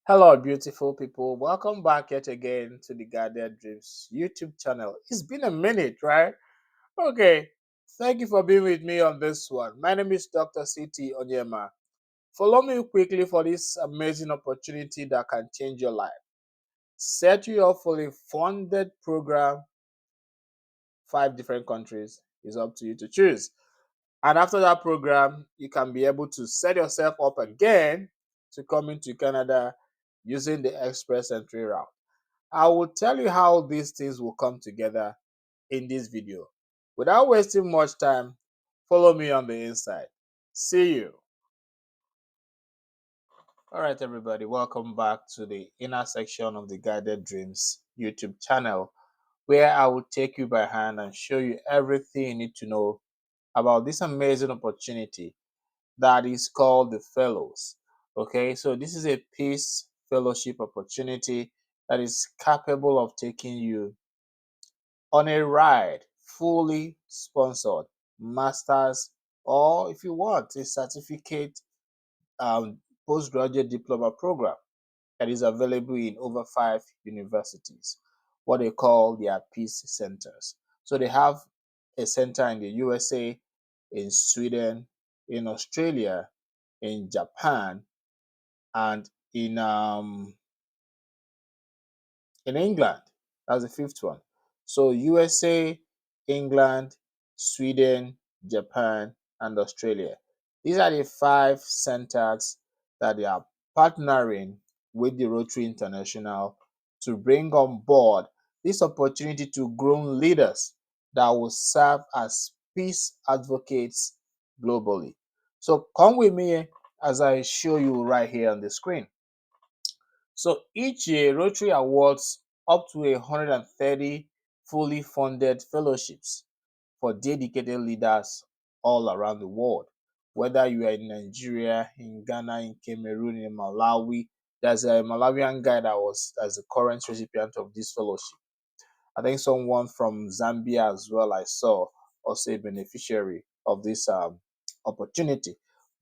Hello, beautiful people. Welcome back yet again to the Guardian Dreams YouTube channel. It's been a minute, right? Okay. Thank you for being with me on this one. My name is Dr. CT Onyema. Follow me quickly for this amazing opportunity that can change your life. Set you up for a funded program, 5 different countries. It's up to you to choose. And after that program, you can be able to set yourself up again to come into Canada using the express entry route. I will tell you how these things will come together in this video. Without wasting much time, follow me on the inside. See you. All right, everybody, welcome back to the inner section of the Guided Dreams YouTube channel, where I will take you by hand and show you everything you need to know about this amazing opportunity that is called the Fellows. Okay, so this is a peace fellowship opportunity that is capable of taking you on a ride, fully sponsored, masters, or if you want, a certificate postgraduate diploma program that is available in over 5 universities, what they call their peace centers. So they have a center in the USA, in Sweden, in Australia, in Japan, and in England. That's the fifth one. So USA, England, Sweden, Japan, and Australia. These are the 5 centers that they are partnering with the Rotary International to bring on board this opportunity to grown leaders that will serve as peace advocates globally. So come with me as I show you right here on the screen. So each year, Rotary awards up to 130 fully funded fellowships for dedicated leaders all around the world. Whether you are in Nigeria, in Ghana, in Cameroon, in Malawi, there's a Malawian guy that was as the current recipient of this fellowship. I think someone from Zambia as well, I saw also a beneficiary of this opportunity.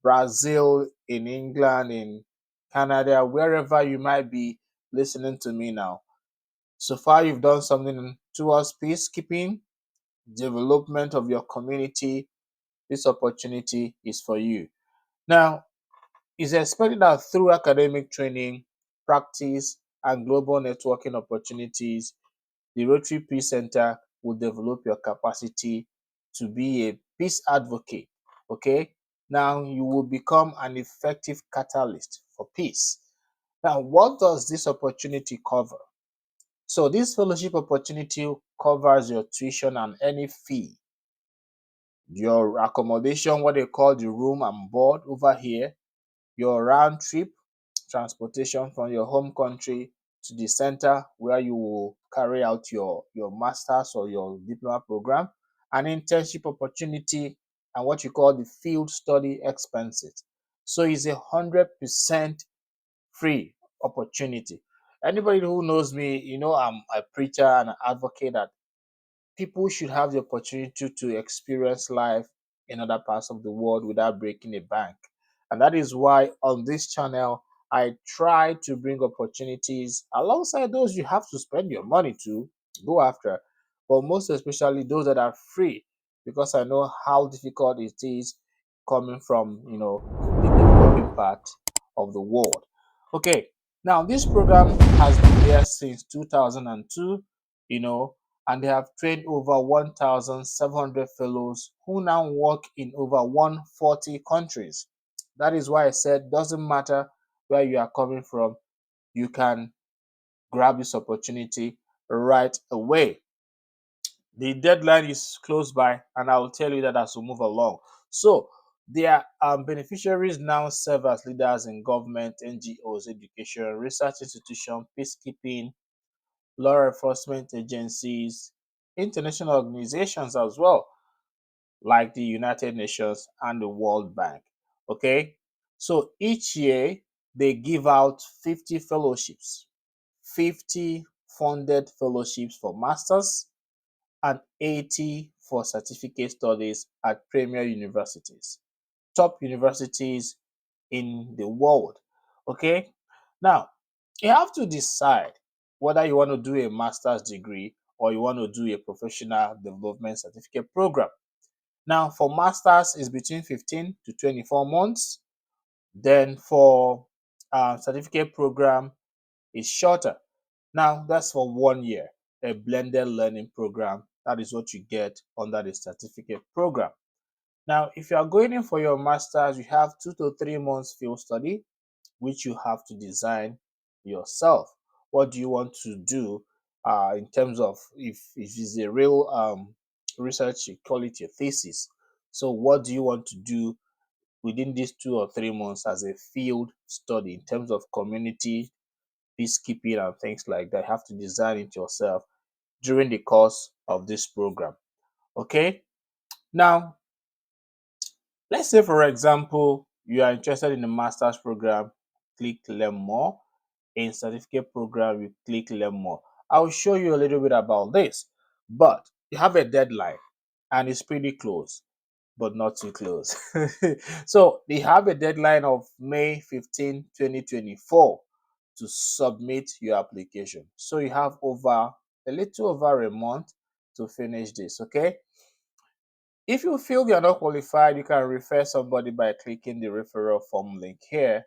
Brazil, in England, in Canada, wherever you might be listening to me now. So far, you've done something towards peacekeeping, development of your community. This opportunity is for you. Now, it's expected that through academic training, practice, and global networking opportunities, the Rotary Peace Center will develop your capacity to be a peace advocate. Okay? Now you will become an effective catalyst for peace. Now, what does this opportunity cover? So, this fellowship opportunity covers your tuition and any fee, your accommodation, what they call the room and board over here, your round trip transportation from your home country to the center where you will carry out your master's or your diploma program, an internship opportunity, and what you call the field study expenses. So it's 100% free opportunity. Anybody who knows me, I'm a preacher and an advocate that people should have the opportunity to experience life in other parts of the world without breaking a bank. And that is why on this channel, I try to bring opportunities alongside those you have to spend your money to go after, but most especially those that are free, because I know how difficult it is coming from, the developing part of the world. Okay, now this program has been there since 2002, you know, and they have trained over 1,700 fellows who now work in over 140 countries. That is why I said doesn't matter where you are coming from, you can grab this opportunity right away. The deadline is close by, and I will tell you that as we move along. So, their beneficiaries now serve as leaders in government, NGOs, education, research institutions, peacekeeping, law enforcement agencies, international organizations as well, like the United Nations and the World Bank. Okay, so each year they give out 50 fellowships, 50 funded fellowships for masters, and 80 for certificate studies at premier universities, top universities in the world. Okay, now You have to decide whether you want to do a master's degree or you want to do a professional development certificate program. Now, for masters, is between 15 to 24 months. Then for certificate program, is shorter. Now, that's for 1 year, a blended learning program. That is what you get under the certificate program. Now, if you are going in for your master's, you have 2 to 3 months field study, which you have to design yourself. What do you want to do in terms of if it's a real research, you call it your thesis. So, what do you want to do within these 2 or 3 months as a field study in terms of community, peacekeeping, and things like that? You have to design it yourself during the course of this program. Okay. Now, let's say, for example, you are interested in the master's program, click learn more. In certificate program, you click learn more. I'll show you a little bit about this, but you have a deadline and it's pretty close, but not too close. So they have a deadline of May 15, 2024 to submit your application. So you have a little over a month to finish this, okay? If you feel you're not qualified, you can refer somebody by clicking the referral form link here,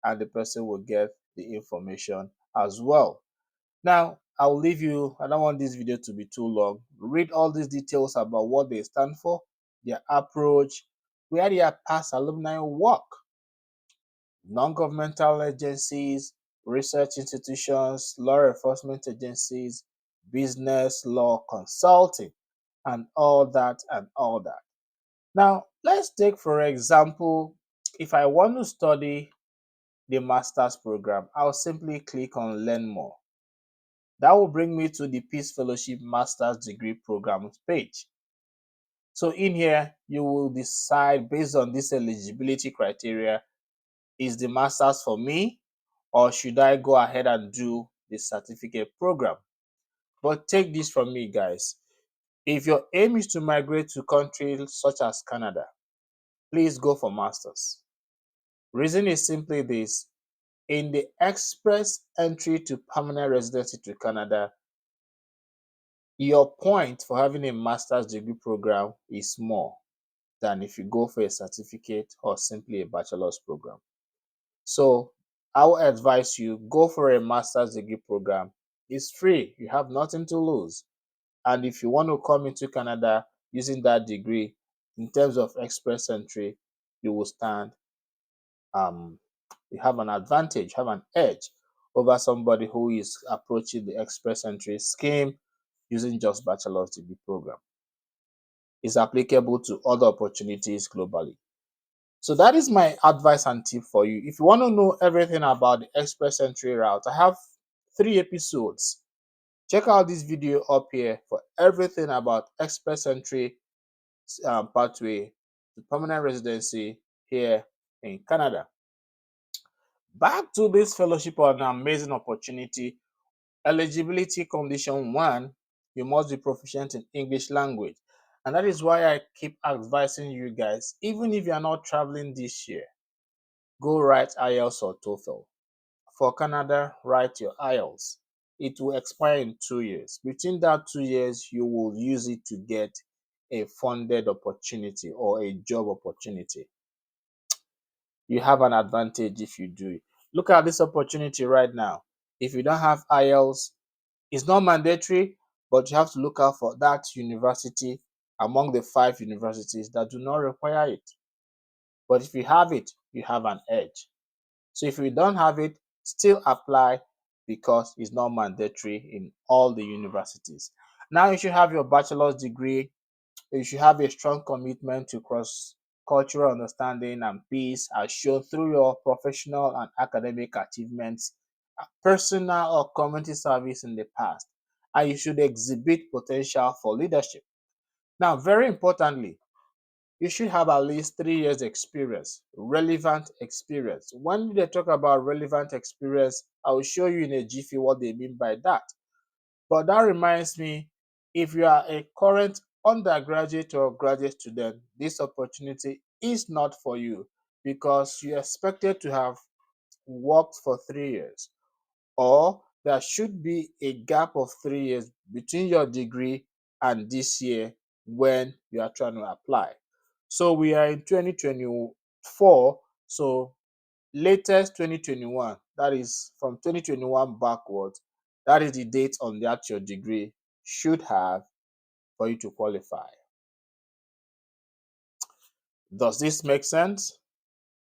and the person will get the information as well. Now, I'll leave you. I don't want this video to be too long. Read all these details about what they stand for, their approach, where their past alumni work, non-governmental agencies, research institutions, law enforcement agencies, business law consulting, and all that and all that. Now, let's take, for example, if I want to study the master's program, I'll simply click on Learn More. That will bring me to the Peace Fellowship Master's Degree Program page. So in here, you will decide based on this eligibility criteria, is the master's for me or should I go ahead and do the certificate program? But take this from me, guys. If your aim is to migrate to countries such as Canada, please go for master's. Reason is simply this: in the express entry to permanent residency to Canada, your point for having a master's degree program is more than if you go for a certificate or simply a bachelor's program. So I will advise you go for a master's degree program. It's free. You have nothing to lose. And if you want to come into Canada using that degree, in terms of express entry, you will stand um you have an advantage, have an edge over somebody who is approaching the express entry scheme using just bachelor's degree program. Is applicable to other opportunities globally. So that is my advice and tip for you. If you want to know everything about the express entry route, I have 3 episodes. Check out this video up here for everything about express entry pathway to permanent residency here in Canada. Back to this fellowship on an amazing opportunity. Eligibility condition one, you must be proficient in English language. And that is why I keep advising you guys, even if you are not traveling this year, go write IELTS or TOEFL. For Canada, write your IELTS. It will expire in 2 years. Between that 2 years, you will use it to get a funded opportunity or a job opportunity. You have an advantage if you do it. Look at this opportunity right now. If you don't have IELTS, it's not mandatory, but you have to look out for that university among the 5 universities that do not require it. But if you have it, you have an edge. So if you don't have it, still apply because it's not mandatory in all the universities. Now you should have your bachelor's degree. You should have a strong commitment to cross-cultural understanding and peace as shown through your professional and academic achievements, personal or community service in the past. And you should exhibit potential for leadership. Now, very importantly, you should have at least 3 years experience, relevant experience. When they talk about relevant experience, I will show you in a jiffy what they mean by that. But that reminds me, if you are a current undergraduate or graduate student, this opportunity is not for you because you expected to have worked for 3 years or there should be a gap of 3 years between your degree and this year when you are trying to apply. So we are in 2024, so latest 2021, that is from 2021 backwards, that is the date on that your degree should have for you to qualify. Does this make sense?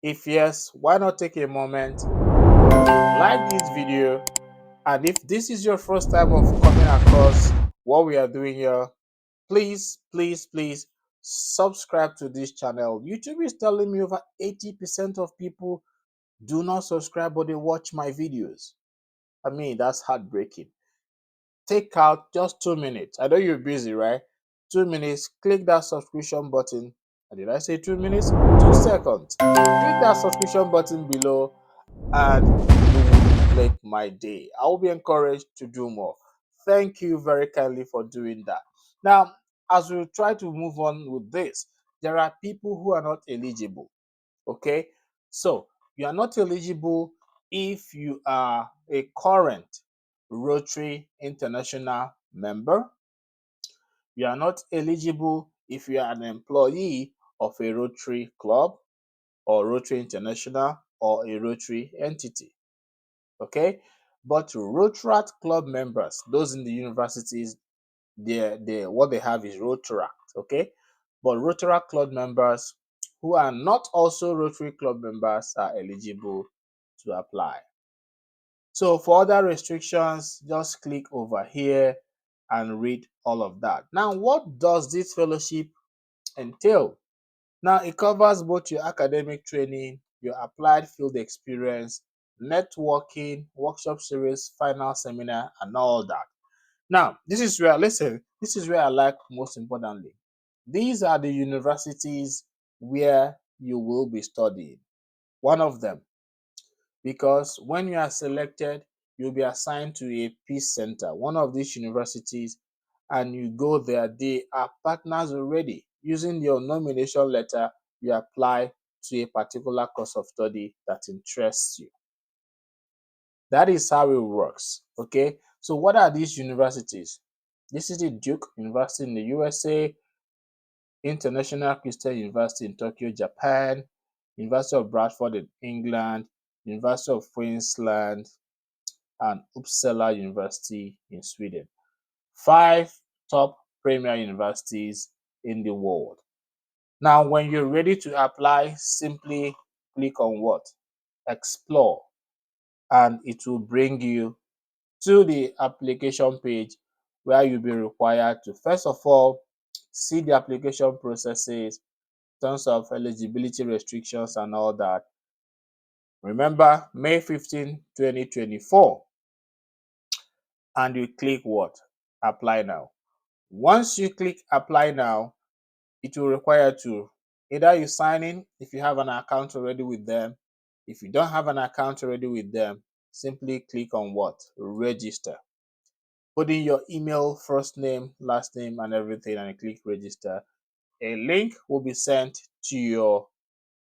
If yes, why not take a moment, like this video, and if this is your first time of coming across what we are doing here, please subscribe to this channel. YouTube is telling me over 80% of people do not subscribe, but they watch my videos. I mean, that's heartbreaking. Take out just 2 minutes. I know you're busy, right? 2 minutes, click that subscription button. Did I say 2 minutes? 2 seconds. Click that subscription button below and you will make my day. I will be encouraged to do more. Thank you very kindly for doing that. Now, as we try to move on with this, there are people who are not eligible. Okay, so you are not eligible if you are a current Rotary International member. You are not eligible if you are an employee of a Rotary Club or Rotary International or a Rotary entity. Okay, but Rotaract Club members, those in the universities, they what they have is Rotaract. Okay, but Rotaract Club members who are not also Rotary Club members are eligible to apply. So for other restrictions, just click over here and read all of that. Now, what does this fellowship entail? Now, it covers both your academic training, your applied field experience, networking, workshop series, final seminar, and all that. Now, this is where, listen, this is where I like most importantly. These are the universities where you will be studying. One of them, because when you are selected, you'll be assigned to a peace center, one of these universities, and you go there. They are partners already. Using your nomination letter, you apply to a particular course of study that interests you. That is how it works. Okay, so what are these universities? This is the Duke University in the USA, International Christian University in Tokyo, Japan, University of Bradford in England, University of Queensland, and Uppsala University in Sweden. 5 top premier universities in the world. Now, when you're ready to apply, simply click on what? Explore, and it will bring you to the application page where you'll be required to, first of all, see the application processes, terms of eligibility restrictions and all that. Remember, May 15, 2024, and you click what? Apply now. Once you click apply now, it will require to either you sign in if you have an account already with them. If you don't have an account already with them, simply click on what? Register. Put in your email, first name, last name, and everything, and click register. A link will be sent to your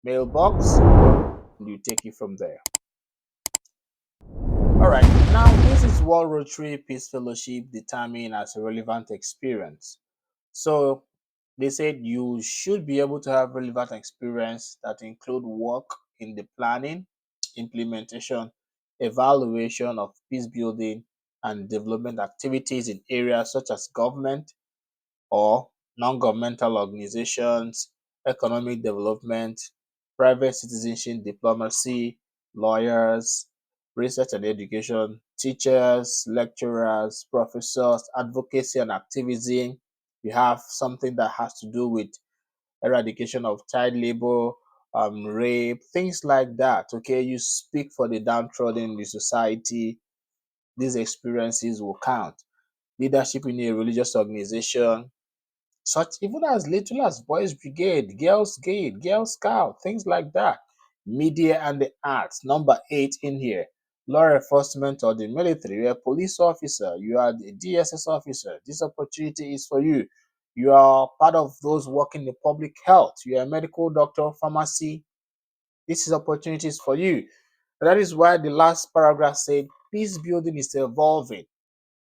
mailbox, and you take it from there. All right, now this is what Rotary Peace Fellowship determine as a relevant experience. So they said you should be able to have relevant experience that include work in the planning, implementation, evaluation of peace building and development activities in areas such as government or non-governmental organizations, economic development, private citizenship, diplomacy, lawyers, research and education, teachers, lecturers, professors, advocacy and activism. You have something that has to do with eradication of child labor, rape, things like that. Okay, you speak for the downtrodden in the society. These experiences will count. Leadership in a religious organization, such even as little as boys brigade, girls gate, girl scout, things like that. Media and the arts, number 8 in here. Law enforcement or the military, you're a police officer, you are the DSS officer, this opportunity is for you. You are part of those working in public health, you're a medical doctor, pharmacy, this is opportunities for you. That is why the last paragraph said peace building is evolving.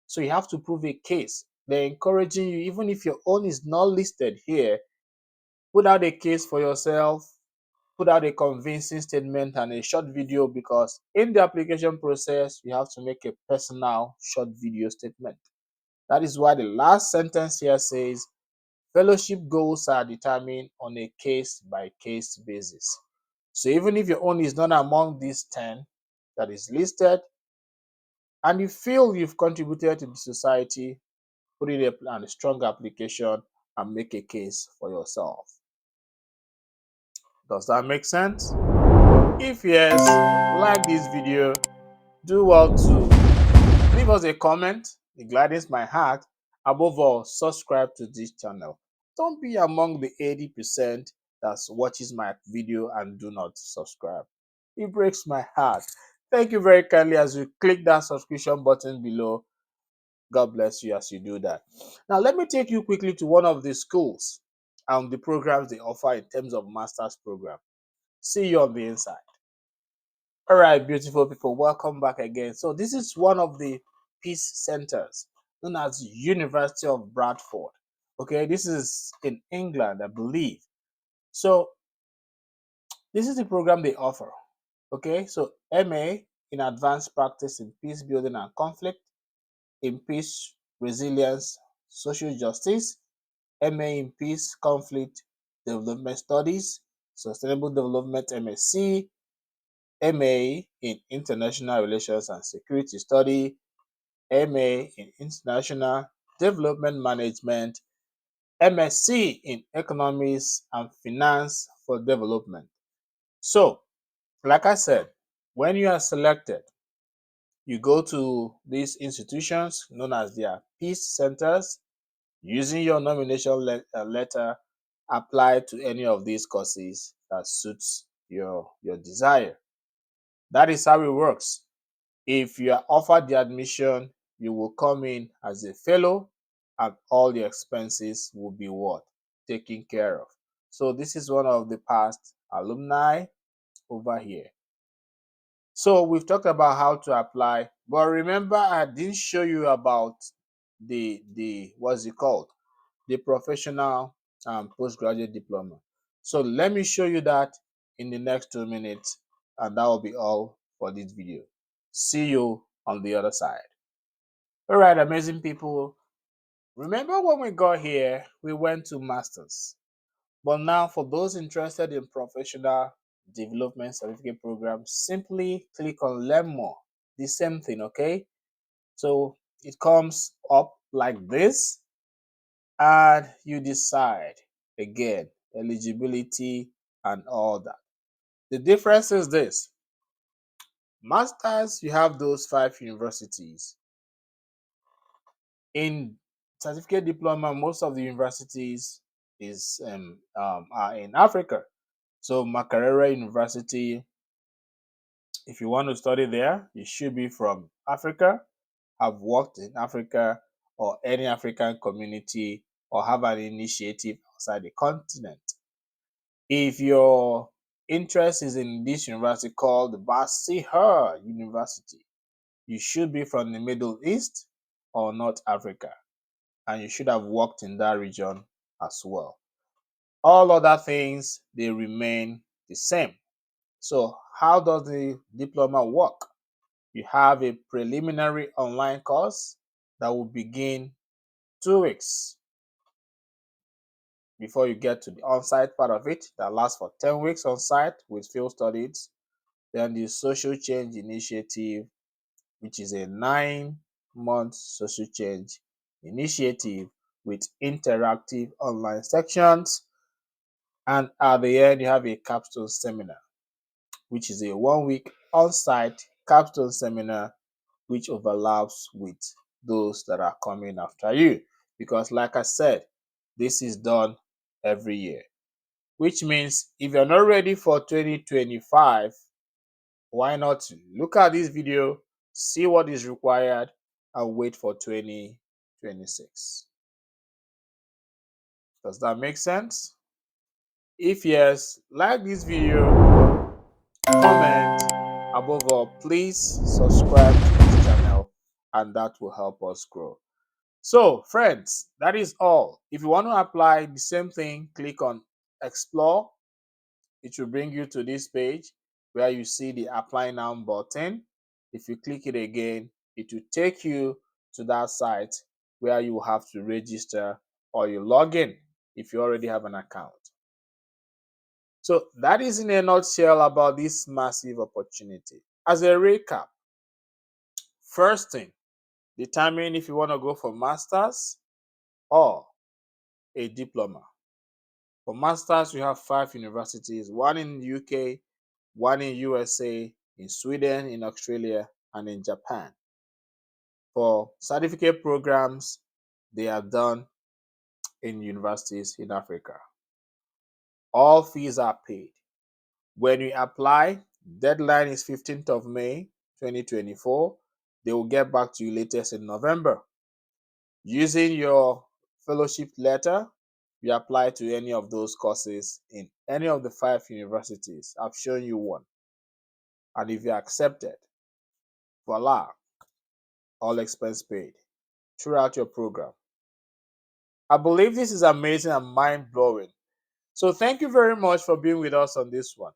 So you have to prove a case. They're encouraging you, even if your own is not listed here, put out a case for yourself, put out a convincing statement and a short video, because in the application process, you have to make a personal short video statement. That is why the last sentence here says, fellowship goals are determined on a case by case basis. So even if your own is not among these 10 that is listed, and you feel you've contributed to the society, put in a strong application and make a case for yourself. Does that make sense? If yes, like this video, do well to leave us a comment. It gladdens my heart. Above all, subscribe to this channel. Don't be among the 80% that watches my video and do not subscribe. It breaks my heart. Thank you very kindly as you click that subscription button below. God bless you as you do that. Now, let me take you quickly to one of the schools and the programs they offer in terms of master's program. See you on the inside. All right, beautiful people, welcome back again. So this is one of the peace centers known as University of Bradford. Okay, this is in England, I believe. So this is the program they offer. Okay, so MA in Advanced Practice in Peace Building and Conflict, in Peace, Resilience, Social Justice, MA in Peace, Conflict, Development Studies, Sustainable Development MSc, MA in International Relations and Security Study, MA in International Development Management, MSc in Economics and Finance for Development. So, like I said, when you are selected, you go to these institutions known as their peace centers, using your nomination letter, apply to any of these courses that suits your desire. That is how it works. If you are offered the admission, you will come in as a fellow and all the expenses will be what? Taken care of. So this is one of the past alumni over here. So we've talked about how to apply, but remember I didn't show you about the what's it called? The professional postgraduate diploma. So let me show you that in the next 2 minutes, and that will be all for this video. See you on the other side. All right, amazing people. Remember when we got here, we went to masters. But now for those interested in professional development certificate programs, simply click on learn more. The same thing, okay? So it comes up like this, and you decide again eligibility and all that. The difference is this: masters, you have those 5 universities. In certificate diploma, most of the universities are in Africa. So Makerere University, if you want to study there, you should be from Africa, have worked in Africa or any African community, or have an initiative outside the continent. If your interest is in this university called Basihar University, you should be from the Middle East or North Africa, and you should have worked in that region as well. All other things, they remain the same. So how does the diploma work? You have a preliminary online course that will begin 2 weeks before you get to the on-site part of it, that lasts for 10 weeks on site with field studies. Then the social change initiative, which is a 9-month social change initiative with interactive online sections. And at the end, you have a capstone seminar, which is a 1-week on-site capstone seminar, which overlaps with those that are coming after you. Because like I said, this is done every year, which means if you're not ready for 2025, why not look at this video, see what is required, and wait for 2026. Does that make sense? If yes, like this video, comment, Above all, please subscribe to this channel and that will help us grow. So, friends, that is all. If you want to apply the same thing, click on Explore. It will bring you to this page where you see the Apply Now button. If you click it again, it will take you to that site where you will have to register or you log in if you already have an account. So that is in a nutshell about this massive opportunity. As a recap, first thing, determine if you want to go for master's or a diploma. For masters, you have 5 universities, one in the UK, one in USA, in Sweden, in Australia, and in Japan. For certificate programs, they are done in universities in Africa. All fees are paid. When you apply, deadline is 15th of May 2024. They will get back to you latest in November. Using your fellowship letter, you apply to any of those courses in any of the 5 universities. I've shown you one. And if you're accepted, voila, all expense paid throughout your program. I believe this is amazing and mind-blowing. So thank you very much for being with us on this one.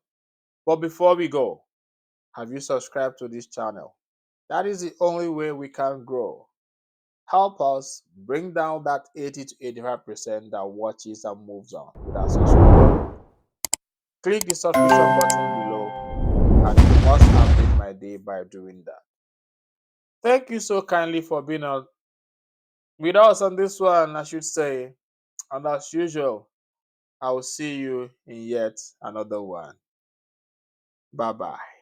But before we go, have you subscribed to this channel? That is the only way we can grow. Help us bring down that 80 to 85% that watches and moves on without subscribing. Click the subscription button below and you must have made my day by doing that. Thank you so kindly for being with us on this one, I should say. And as usual, I will see you in yet another one. Bye bye.